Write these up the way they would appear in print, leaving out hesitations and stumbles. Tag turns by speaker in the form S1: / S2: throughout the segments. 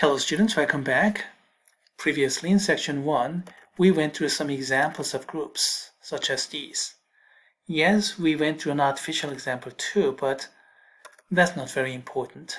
S1: Hello students, welcome back. Previously in section 1, we went through some examples of groups, such as these. Yes, we went through an artificial example too, but that's not very important.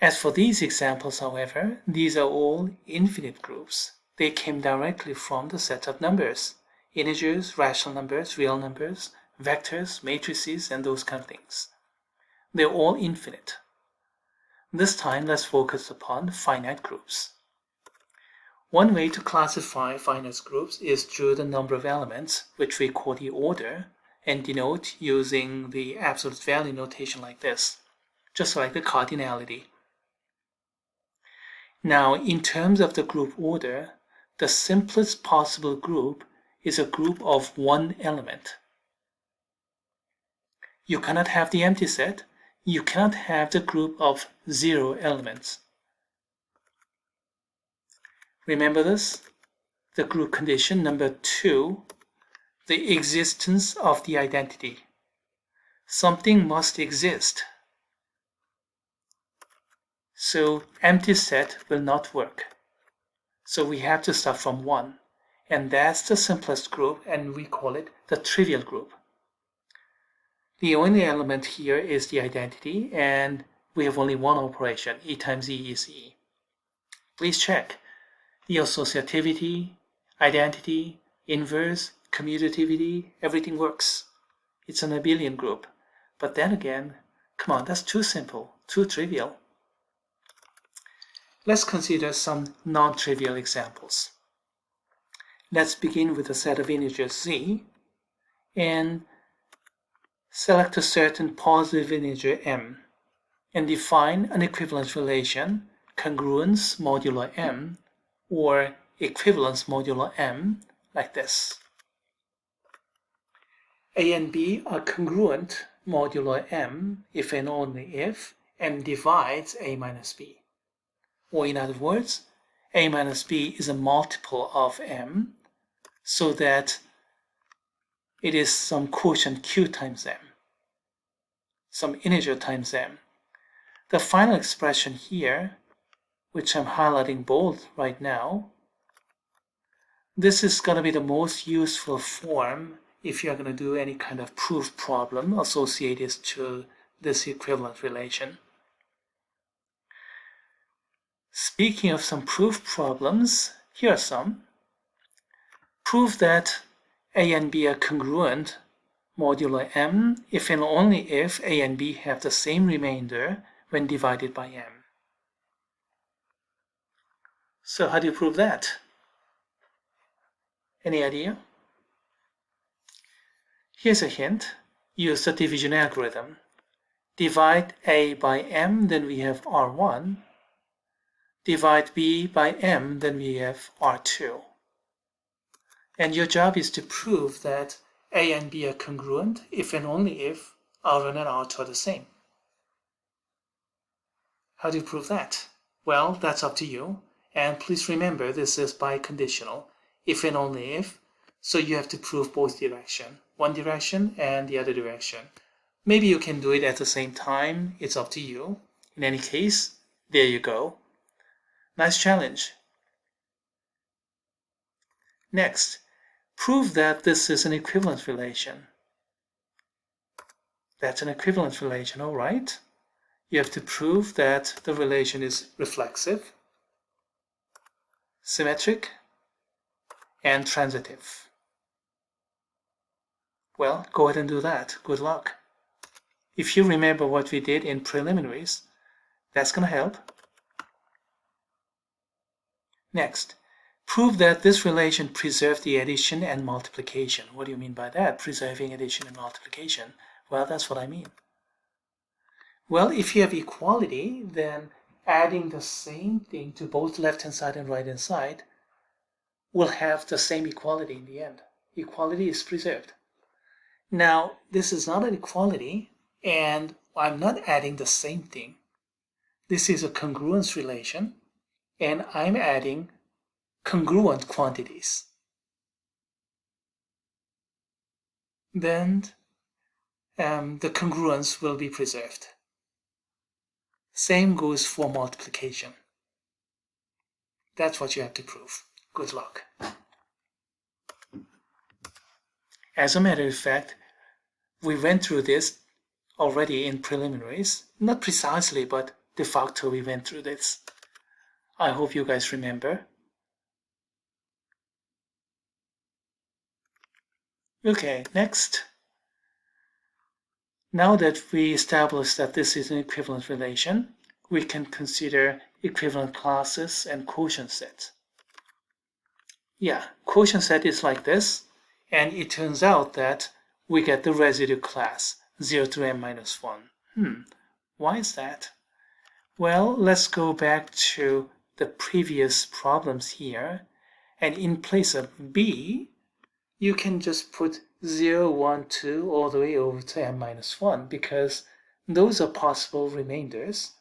S1: As for these examples, however, these are all infinite groups. They came directly from the set of numbers: integers, rational numbers, real numbers, vectors, matrices, and those kind of things. They're all infinite. This time, let's focus upon finite groups. One way to classify finite groups is through the number of elements, which we call the order, and denote using the absolute value notation like this, just like the cardinality. Now, in terms of the group order, the simplest possible group is a group of one element. You cannot have the empty set. You cannot have the group of 0 elements. Remember this? The group condition number 2, the existence of the identity. Something must exist. So empty set will not work. So we have to start from 1. And that's the simplest group, and we call it the trivial group. The only element here is the identity, and we have only one operation, E times E is E. Please check. The associativity, identity, inverse, commutativity, everything works. It's an abelian group. But then again, come on, that's too simple, too trivial. Let's consider some non-trivial examples. Let's begin with a set of integers z, and select a certain positive integer m, and define an equivalence relation, congruence modulo m, or equivalence modulo m, like this. A and b are congruent modulo m if and only if m divides a minus b. Or in other words, a minus b is a multiple of m, so that it is some quotient q times m, some integer times m. The final expression here, which I'm highlighting bold right now, this is going to be the most useful form if you're going to do any kind of proof problem associated to this equivalent relation. Speaking of some proof problems, here are some. Prove that a and b are congruent modulo m if and only if a and b have the same remainder when divided by m. So how do you prove that? Any idea? Here's a hint. Use the division algorithm. Divide a by m, then we have r1. Divide b by m, then we have r2. And your job is to prove that a and b are congruent if and only if r1 and r2 are the same. How do you prove that? Well, that's up to you. And please remember, this is biconditional, if and only if, so you have to prove both directions, one direction and the other direction. Maybe you can do it at the same time, it's up to you. In any case, there you go. Nice challenge. Next, prove that this is an equivalence relation. That's an equivalence relation, all right. You have to prove that the relation is reflexive, symmetric, and transitive. Well, go ahead and do that. Good luck. If you remember what we did in preliminaries, that's going to help. Next, prove that this relation preserves the addition and multiplication. What do you mean by that, preserving addition and multiplication? Well, that's what I mean. Well, if you have equality, then adding the same thing to both left-hand side and right-hand side will have the same equality in the end. Equality is preserved. Now, this is not an equality, and I'm not adding the same thing. This is a congruence relation, and I'm adding congruent quantities. Then the congruence will be preserved. Same goes for multiplication. That's what you have to prove. Good luck. As a matter of fact, we went through this already in preliminaries. Not precisely, but de facto we went through this. I hope you guys remember. Okay, next. Now that we established that this is an equivalent relation, we can consider equivalent classes and quotient sets. Yeah, quotient set is like this, and it turns out that we get the residue class 0 to m minus 1. Why is that? Well, let's go back to the previous problems here, and in place of b, you can just put 0, 1, 2 all the way over to m minus 1 because those are possible remainders.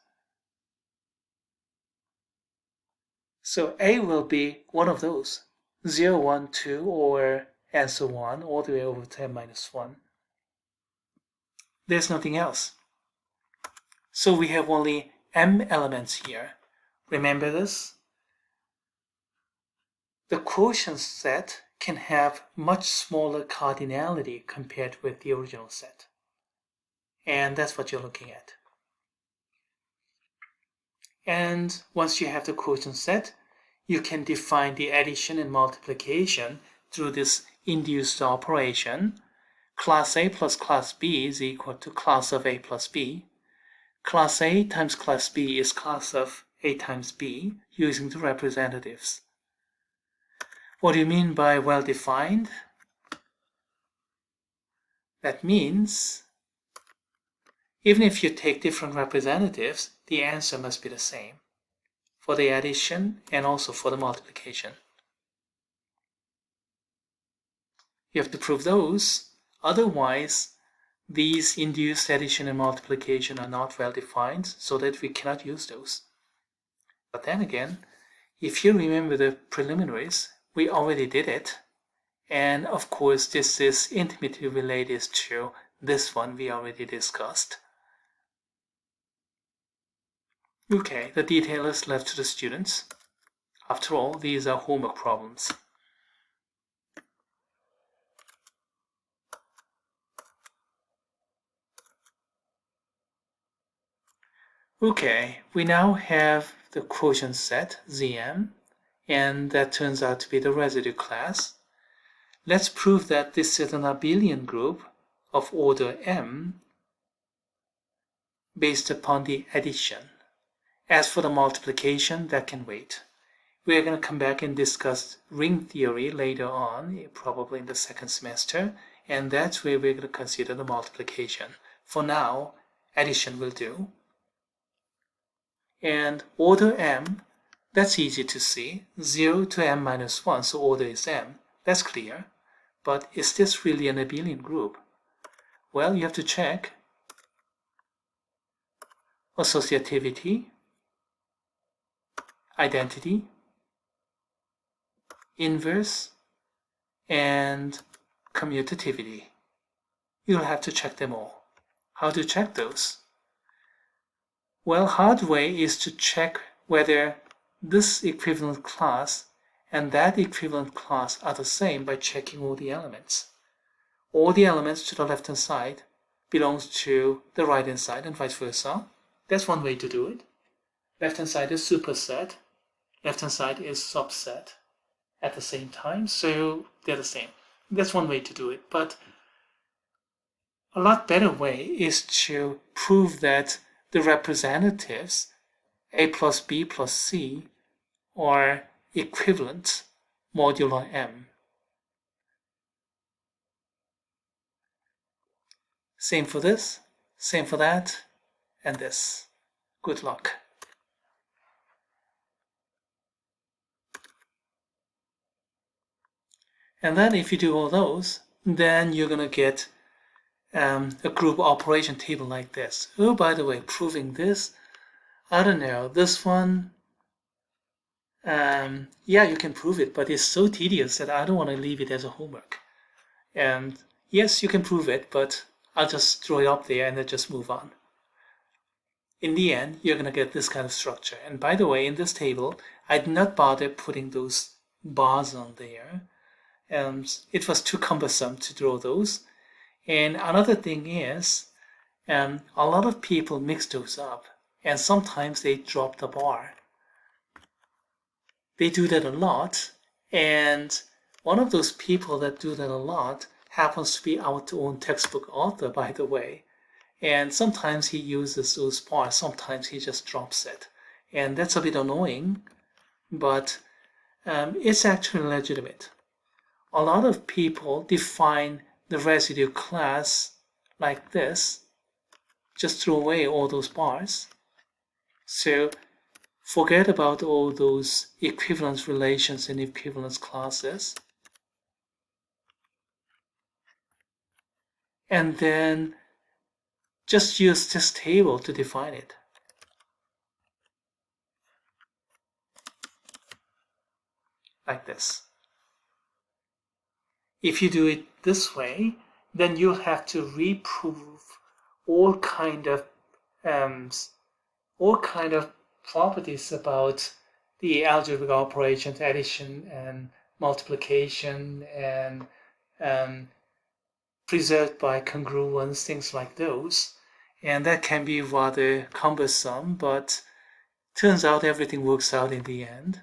S1: So a will be one of those, 0, 1, 2, or and so on, all the way over to m minus 1. There's nothing else. So we have only m elements here. Remember this? The quotient set can have much smaller cardinality compared with the original set. And that's what you're looking at. And once you have the quotient set, you can define the addition and multiplication through this induced operation. Class A plus class B is equal to class of A plus B. Class A times class B is class of A times B using the representatives. What do you mean by well-defined? That means even if you take different representatives, the answer must be the same for the addition and also for the multiplication. You have to prove those, otherwise these induced addition and multiplication are not well-defined, so that we cannot use those. But then again, if you remember the preliminaries, we already did it. And of course, this is intimately related to this one we already discussed. Okay, the detail is left to the students. After all, these are homework problems. Okay, we now have the quotient set, Zm, and that turns out to be the residue class. Let's prove that this is an abelian group of order m based upon the addition. As for the multiplication, that can wait. We are going to come back and discuss ring theory later on, probably in the second semester, and that's where we're going to consider the multiplication. For now, addition will do. And order m, that's easy to see, 0 to m minus 1, so order is m. That's clear. But is this really an abelian group? Well, you have to check associativity, identity, inverse, and commutativity. You'll have to check them all. How to check those? Well, hard way is to check whether this equivalent class and that equivalent class are the same by checking all the elements. All the elements to the left-hand side belongs to the right-hand side and vice versa. That's one way to do it. Left-hand side is superset, left-hand side is subset at the same time, so they're the same. That's one way to do it, but a lot better way is to prove that the representatives A plus B plus C are equivalent modulo m. Same for this, same for that, and this. Good luck. And then if you do all those, then you're going to get a group operation table like this. Oh, by the way, proving this, I don't know, this one, yeah, you can prove it, but it's so tedious that I don't want to leave it as a homework. And yes, you can prove it, but I'll just throw it up there and then just move on. in the end, you're going to get this kind of structure. And by the way, in this table, I did not bother putting those bars on there. It was too cumbersome to draw those. And another thing is, a lot of people mix those up, and sometimes they drop the bar. They do that a lot, and one of those people that do that a lot happens to be our own textbook author, by the way. And sometimes he uses those bars, sometimes he just drops it. And that's a bit annoying, but it's actually legitimate. A lot of people define the residue class like this. Just throw away all those bars. So forget about all those equivalence relations and equivalence classes. And then just use this table to define it. Like this. If you do it this way, then you'll have to reprove all kind of properties about the algebraic operations, addition and multiplication, and preserved by congruence, things like those. And that can be rather cumbersome, but turns out everything works out in the end.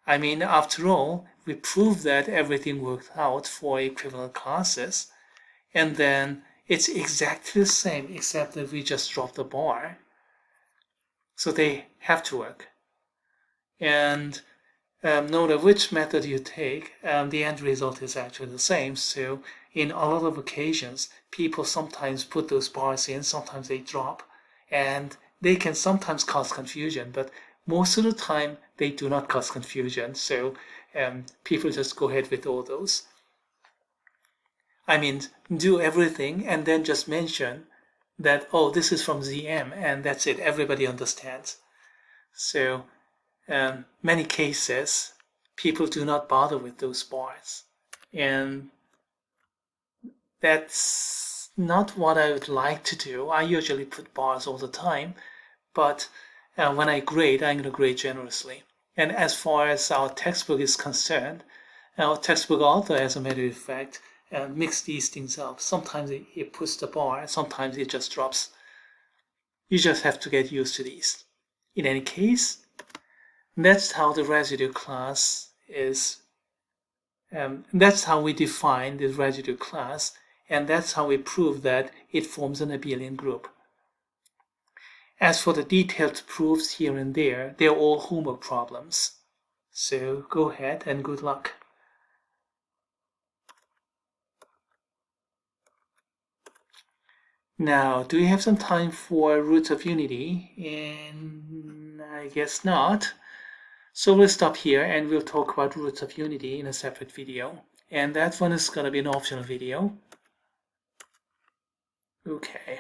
S1: I mean, after all, we proved that everything worked out for equivalent classes, and then it's exactly the same, except that we just dropped the bar. So they have to work. And no matter which method you take, the end result is actually the same. So in a lot of occasions, people sometimes put those bars in, sometimes they drop, and they can sometimes cause confusion, but most of the time they do not cause confusion. So people just go ahead with all those. I mean, do everything and then just mention that, oh, this is from ZM, and that's it. Everybody understands. So many cases, people do not bother with those bars. And that's not what I would like to do. I usually put bars all the time, but when I grade, I'm going to grade generously. And as far as our textbook is concerned, our textbook author, as a matter of fact, mix these things up. Sometimes it puts the bar, sometimes it just drops. You just have to get used to these. In any case, that's how the residue class is. That's how we define the residue class, and that's how we prove that it forms an abelian group. As for the detailed proofs here and there, they're all homework problems. So go ahead and good luck. Now, do we have some time for roots of unity? And I guess not. So we'll stop here and we'll talk about roots of unity in a separate video. And that one is going to be an optional video. Okay.